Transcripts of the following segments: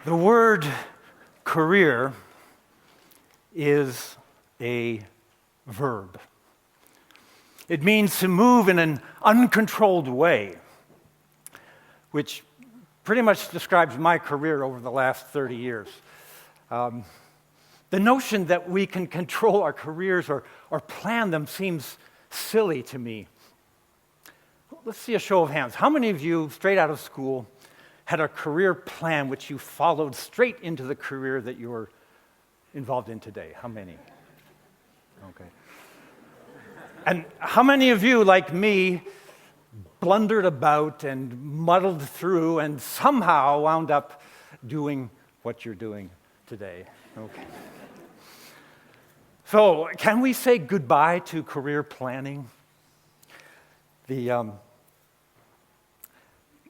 The word career is a verb. It means to move in an uncontrolled way, which pretty much describes my career over the last 30 years. The notion that we can control our careers or plan them seems silly to me. Let's see a show of hands. How many of you, straight out of school, had a career plan which you followed straight into the career that you're involved in today? How many? Okay. And how many of you, like me, blundered about and muddled through and somehow wound up doing what you're doing today? Okay. So, can we say goodbye to career planning?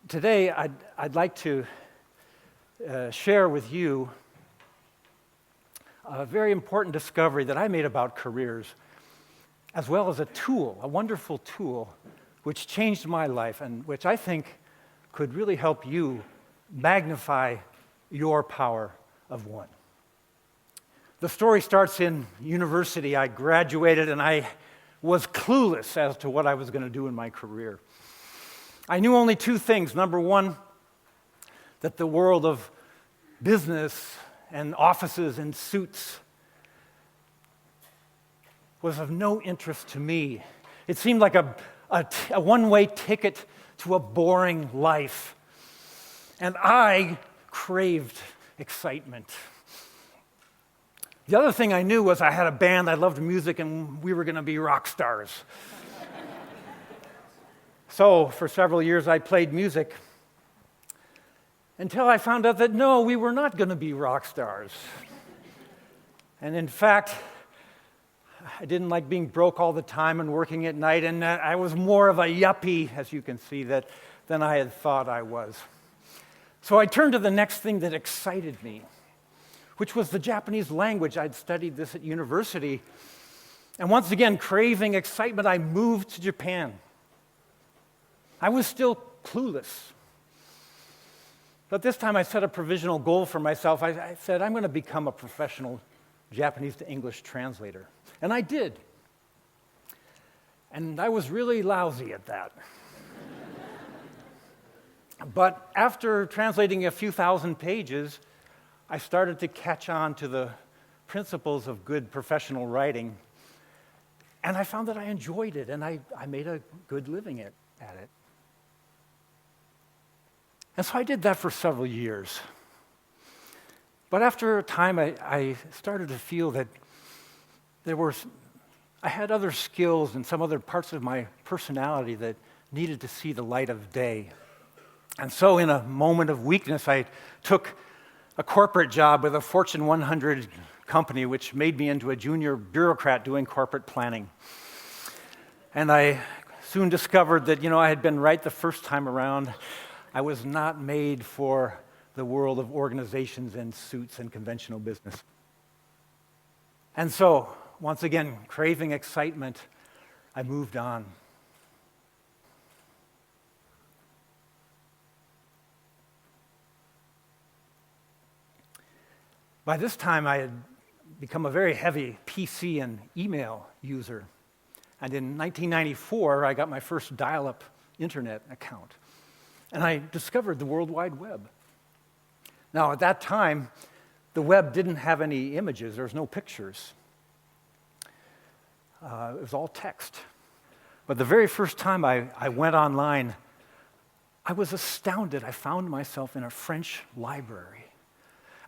Today, I'd like to share with you a very important discovery that I made about careers, as well as a tool, a wonderful tool, which changed my life and which I think could really help you magnify your power of one. The story starts in university. I graduated and I was clueless as to what I was going to do in my career. I knew only two things. Number one, that the world of business and offices and suits was of no interest to me. It seemed like a one-way ticket to a boring life. And I craved excitement. The other thing I knew was I had a band, I loved music, and we were going to be rock stars. So, for several years, I played music until I found out that no, we were not going to be rock stars. And in fact, I didn't like being broke all the time and working at night, and I was more of a yuppie, as you can see, than I had thought I was. So I turned to the next thing that excited me, which was the Japanese language. I'd studied this at university. And once again, craving excitement, I moved to Japan. I was still clueless. But this time I set a provisional goal for myself. I said, I'm going to become a professional Japanese to English translator. And I did. And I was really lousy at that. But after translating a few thousand pages, I started to catch on to the principles of good professional writing. And I found that I enjoyed it, and I made a good living at it. And so I did that for several years. But after a time, I started to feel that I had other skills and some other parts of my personality that needed to see the light of day. And so in a moment of weakness, I took a corporate job with a Fortune 100 company, which made me into a junior bureaucrat doing corporate planning. And I soon discovered that, I had been right the first time around. I was not made for the world of organizations and suits and conventional business. And so, once again, craving excitement, I moved on. By this time, I had become a very heavy PC and email user. And in 1994, I got my first dial-up internet account. And I discovered the World Wide Web. Now, at that time, the web didn't have any images. There was no pictures. It was all text. But the very first time I went online, I was astounded. I found myself in a French library.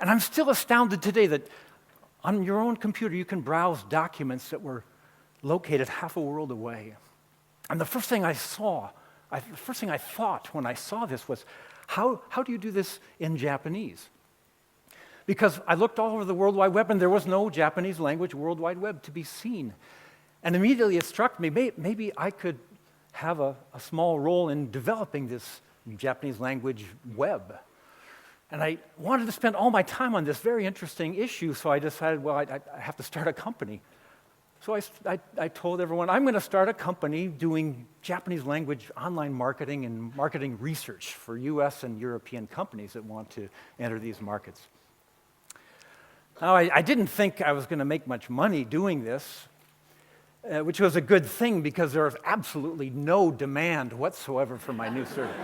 And I'm still astounded today that on your own computer, you can browse documents that were located half a world away. And the first thing I thought when I saw this was, how do you do this in Japanese? Because I looked all over the World Wide Web and there was no Japanese language World Wide Web to be seen. And immediately it struck me, maybe I could have a small role in developing this Japanese language web. And I wanted to spend all my time on this very interesting issue, so I decided, I have to start a company. So I told everyone, I'm going to start a company doing Japanese language online marketing and marketing research for US and European companies that want to enter these markets. Now, I didn't think I was going to make much money doing this, which was a good thing because there was absolutely no demand whatsoever for my new service.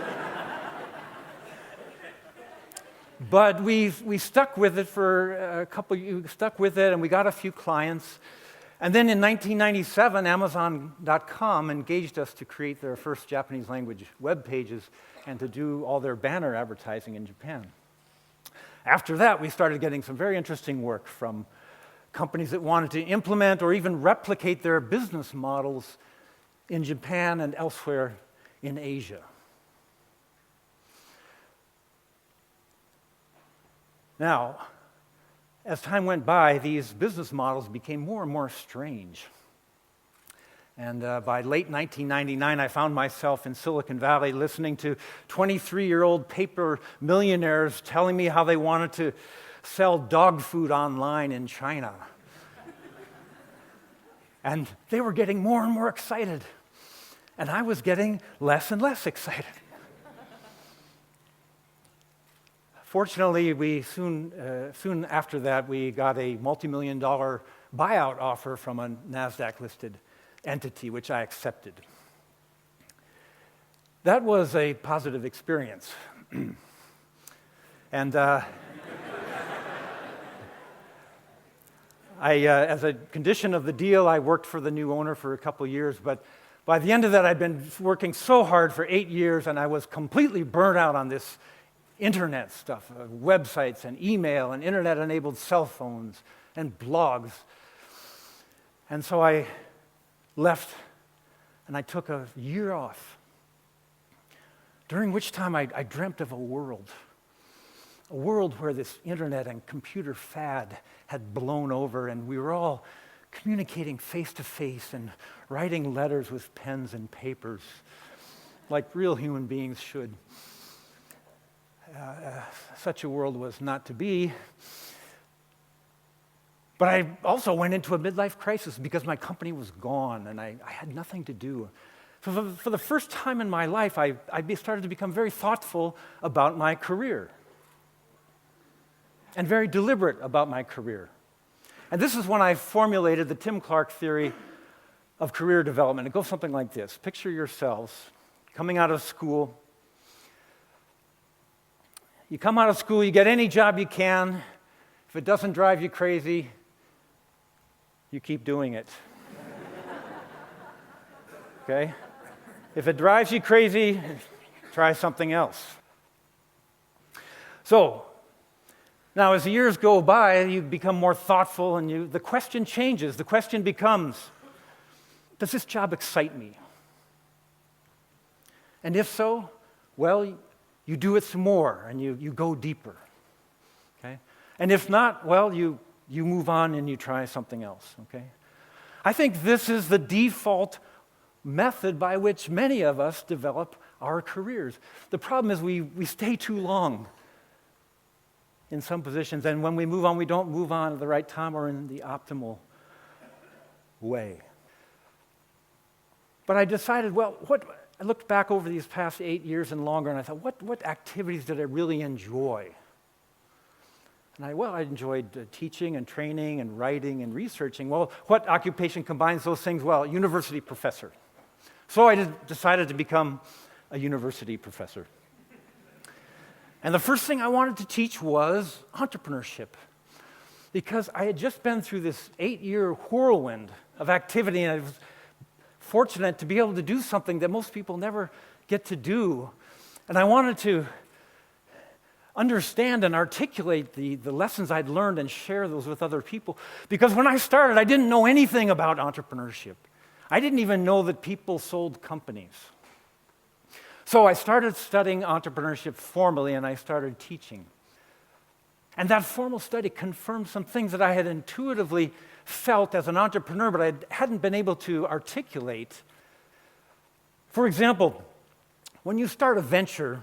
But we stuck with it for a couple years, stuck with it, and we got a few clients. And then in 1997, Amazon.com engaged us to create their first Japanese language web pages and to do all their banner advertising in Japan. After that, we started getting some very interesting work from companies that wanted to implement or even replicate their business models in Japan and elsewhere in Asia. Now, as time went by, these business models became more and more strange. And by late 1999, I found myself in Silicon Valley listening to 23-year-old paper millionaires telling me how they wanted to sell dog food online in China. And they were getting more and more excited. And I was getting less and less excited. Fortunately, we soon after that, we got a multi-million-dollar buyout offer from a NASDAQ-listed entity, which I accepted. That was a positive experience. And as a condition of the deal, I worked for the new owner for a couple years, but by the end of that, I'd been working so hard for 8 years, and I was completely burnt out on this internet stuff, websites and email and internet-enabled cell phones and blogs. And so I left and I took a year off, during which time I dreamt of a world where this internet and computer fad had blown over and we were all communicating face-to-face and writing letters with pens and papers like real human beings should. Such a world was not to be. But I also went into a midlife crisis because my company was gone and I had nothing to do. So for the first time in my life, I started to become very thoughtful about my career and very deliberate about my career. And this is when I formulated the Tim Clark theory of career development. It goes something like this. Picture yourselves coming out of school. You come out of school, you get any job you can. If it doesn't drive you crazy, you keep doing it. Okay? If it drives you crazy, try something else. So, now as the years go by, you become more thoughtful and the question changes. The question becomes, does this job excite me? And if so, well, you do it some more and you go deeper, okay? And if not, well, you move on and you try something else, okay? I think this is the default method by which many of us develop our careers. The problem is we stay too long in some positions, and when we move on, we don't move on at the right time or in the optimal way. But I decided, well, I looked back over these past 8 years and longer, and I thought, what activities did I really enjoy? And I enjoyed teaching and training and writing and researching. Well, what occupation combines those things? Well, university professor. So I decided to become a university professor. And the first thing I wanted to teach was entrepreneurship, because I had just been through this 8-year whirlwind of activity, and I was fortunate to be able to do something that most people never get to do. And I wanted to understand and articulate the lessons I'd learned and share those with other people. Because when I started, I didn't know anything about entrepreneurship. I didn't even know that people sold companies. So I started studying entrepreneurship formally, and I started teaching. And that formal study confirmed some things that I had intuitively felt as an entrepreneur, but I hadn't been able to articulate. For example, when you start a venture,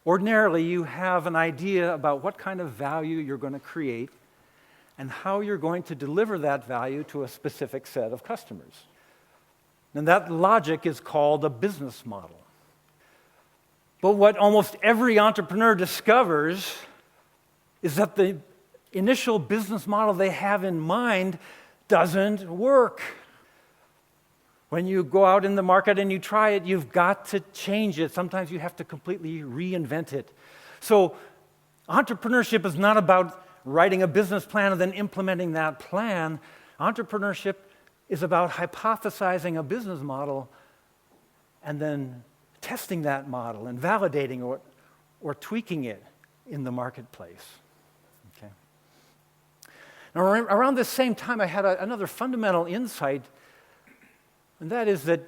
ordinarily you have an idea about what kind of value you're going to create and how you're going to deliver that value to a specific set of customers. And that logic is called a business model. But what almost every entrepreneur discovers is that the initial business model they have in mind doesn't work. When you go out in the market and you try it, you've got to change it. Sometimes you have to completely reinvent it. So entrepreneurship is not about writing a business plan and then implementing that plan. Entrepreneurship is about hypothesizing a business model and then testing that model and validating or tweaking it in the marketplace. Okay. Now, around this same time, I had another fundamental insight, and that is that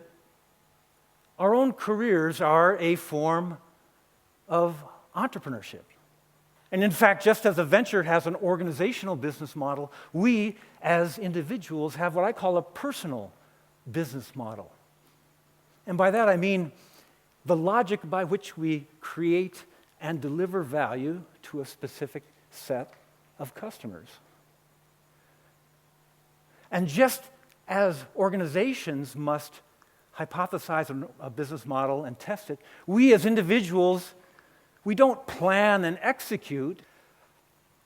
our own careers are a form of entrepreneurship. And in fact, just as a venture has an organizational business model, we as individuals have what I call a personal business model. And by that I mean the logic by which we create and deliver value to a specific set of customers. And just as organizations must hypothesize a business model and test it, we as individuals, we don't plan and execute,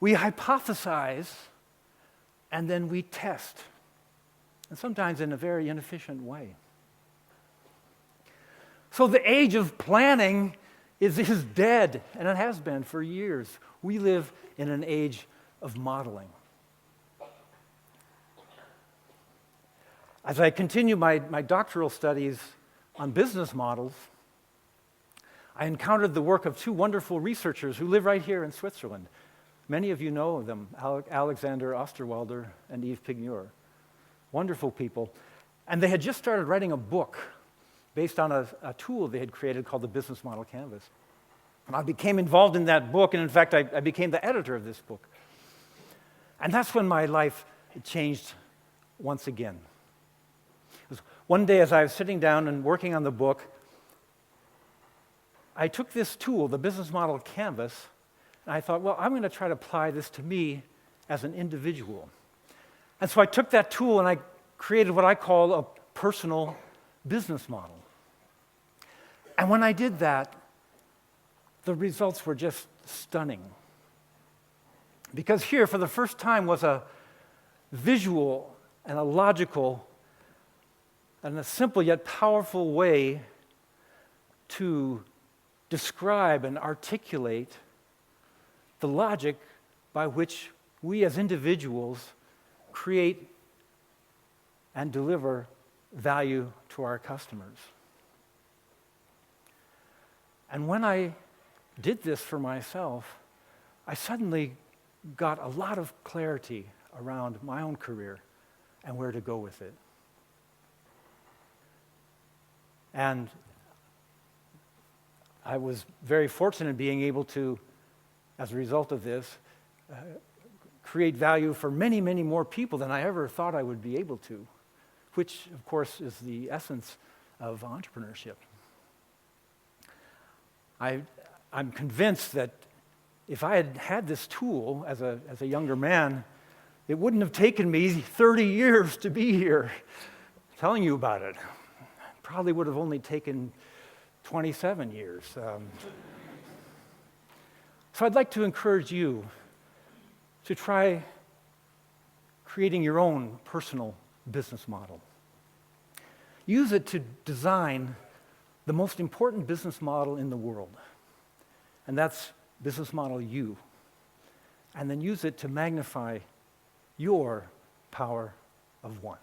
we hypothesize and then we test, and sometimes in a very inefficient way. So the age of planning is dead, and it has been for years. We live in an age of modeling. As I continue my doctoral studies on business models, I encountered the work of two wonderful researchers who live right here in Switzerland. Many of you know them, Alexander Osterwalder and Yves Pigneur. Wonderful people. And they had just started writing a book based on a tool they had created called the Business Model Canvas. And I became involved in that book, and in fact, I became the editor of this book. And that's when my life changed once again. It was one day as I was sitting down and working on the book, I took this tool, the Business Model Canvas, and I thought, well, I'm going to try to apply this to me as an individual. And so I took that tool and I created what I call a personal business model. And when I did that, the results were just stunning. Because here, for the first time, was a visual and a logical and a simple yet powerful way to describe and articulate the logic by which we as individuals create and deliver value to our customers. And when I did this for myself, I suddenly got a lot of clarity around my own career and where to go with it. And I was very fortunate in being able to, as a result of this, create value for many, many more people than I ever thought I would be able to, which, of course, is the essence of entrepreneurship. I'm convinced that if I had had this tool as a younger man, it wouldn't have taken me 30 years to be here telling you about it. Probably would have only taken 27 years. So I'd like to encourage you to try creating your own personal business model. Use it to design the most important business model in the world, and that's business model U. And then use it to magnify your power of one.